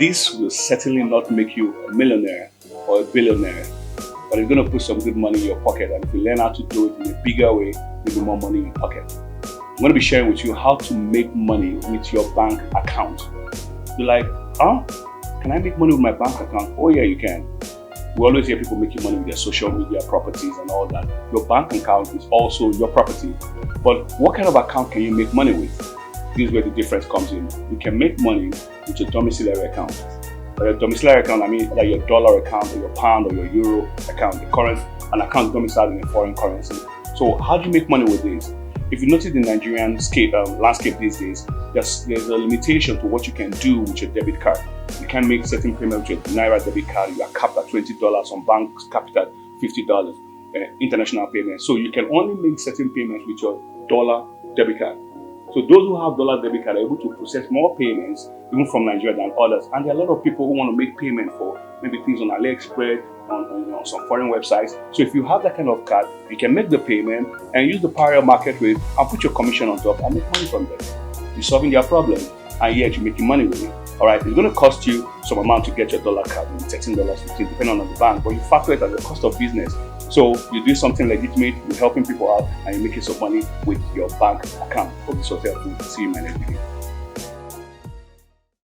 this will certainly not make you a millionaire or a billionaire, but it's going to put some good money in your pocket. And if you learn how to do it in a bigger way, there'll be more money in your pocket. I'm going to be sharing with you how to make money with your bank account. You're like, huh? Can I make money with my bank account? Oh yeah, you can. We always hear people making money with their social media properties and all that. Your bank account is also your property. But what kind of account can you make money with? This is where the difference comes in. You can make money with your domiciliary account. By your domiciliary account, I mean like your dollar account or your pound or your euro account, an account domiciled in a foreign currency. So how do you make money with this? If you notice the Nigerian landscape these days, there's a limitation to what you can do with your debit card. You can't make certain payments with your Naira debit card. You are capped at $20, some banks capped at $50, international payments. So you can only make certain payments with your dollar debit card. So those who have dollar debit card are able to process more payments, even from Nigeria, than others. And there are a lot of people who want to make payment for maybe things on AliExpress, on some foreign websites. So if you have that kind of card, you can make the payment and use the parallel market rate and put your commission on top and make money from them. You're solving their problem, and yet you're making money with it. All right, it's going to cost you some amount to get your dollar card, maybe $13, $15, depending on the bank, but you factor it as the cost of business. So you do something legitimate, you're helping people out, and you're making some money with your bank account. Hope this was helpful. See you in my next video.